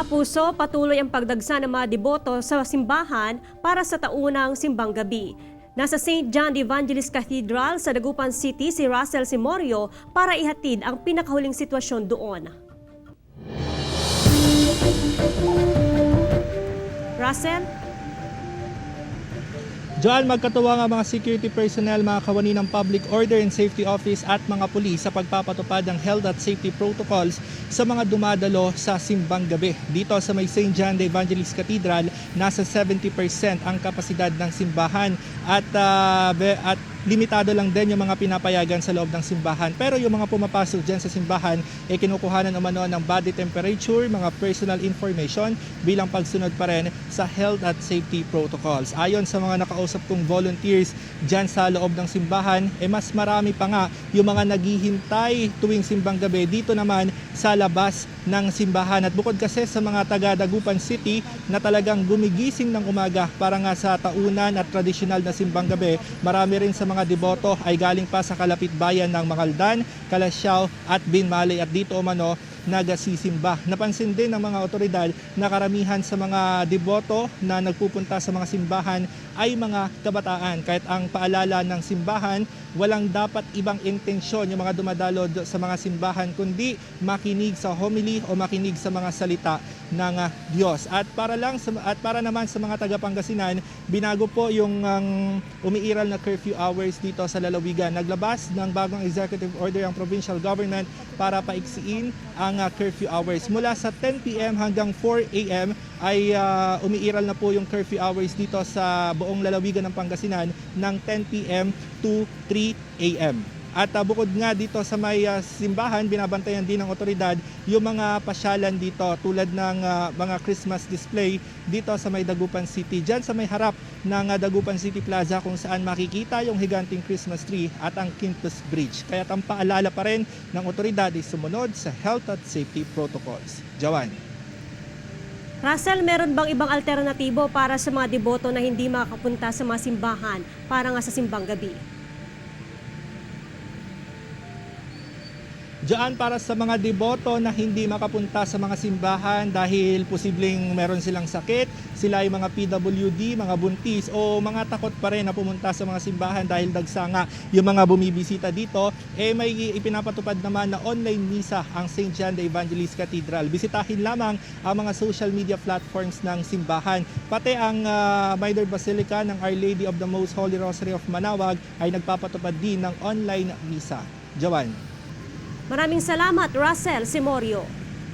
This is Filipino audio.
Mga kapuso, patuloy ang pagdagsa ng mga deboto sa simbahan para sa taunang simbang gabi. Nasa St. John the Evangelist Cathedral sa Dagupan City si Russell Simorio para ihatid ang pinakahuling sitwasyon doon. Russell? Joan, magkatuwa nga mga security personnel, mga kawani ng Public Order and Safety Office at mga pulis sa pagpapatupad ng health at safety protocols sa mga dumadalo sa simbang gabi. Dito sa may St. John the Evangelist Cathedral, nasa 70% ang kapasidad ng simbahan at limitado lang din yung mga pinapayagan sa loob ng simbahan. Pero yung mga pumapasok dyan sa simbahan, kinukuhanan umano ng body temperature, mga personal information bilang pagsunod pa rin sa health at safety protocols. Ayon sa mga nakausap kong volunteers dyan sa loob ng simbahan, mas marami pa nga yung mga naghihintay tuwing simbang gabi dito naman sa labas ng simbahan. At bukod kasi sa mga taga Dagupan City na talagang gumigising ng umaga para nga sa taunan at tradisyonal na simbang gabi, marami rin sa mga deboto ay galing pa sa kalapit bayan ng Mangaldan, Calasiao at Binmalay at dito umano nagsisimba. Napansin din ng mga otoridad na karamihan sa mga deboto na nagpupunta sa mga simbahan ay mga kabataan. Kahit ang paalala ng simbahan, walang dapat ibang intensyon yung mga dumadalo sa mga simbahan kundi makinig sa homily o makinig sa mga salita ng Diyos. At para naman sa mga taga Pangasinan, binago po yung umiiral na curfew hours dito sa lalawigan. Naglabas ng bagong executive order ang provincial government para paiksiin ang curfew hours. Mula sa 10 p.m. hanggang 4 a.m. ay umiiral na po yung curfew hours dito sa buong lalawigan ng Pangasinan ng 10 p.m. to 3 a.m. At bukod nga dito sa may simbahan, binabantayan din ng otoridad yung mga pasyalan dito tulad ng mga Christmas display dito sa may Dagupan City. Diyan sa may harap ng Dagupan City Plaza kung saan makikita yung higanting Christmas tree at ang Quintus Bridge. Kaya ang paalala pa rin ng otoridad ay sumunod sa health at safety protocols. Jawan. Russell, meron bang ibang alternatibo para sa mga deboto na hindi makapunta sa mga simbahan para nga sa simbang gabi? Diyan para sa mga deboto na hindi makapunta sa mga simbahan dahil posibleng meron silang sakit, sila ay mga PWD, mga buntis o mga takot pa rin na pumunta sa mga simbahan dahil dagsa nga yung mga bumibisita dito, may ipinapatupad naman na online misa ang St. John the Evangelist Cathedral. Bisitahin lamang ang mga social media platforms ng simbahan. Pati ang Minor Basilica ng Our Lady of the Most Holy Rosary of Manaoag ay nagpapatupad din ng online misa. Jawan. Maraming salamat, Russell Simorio.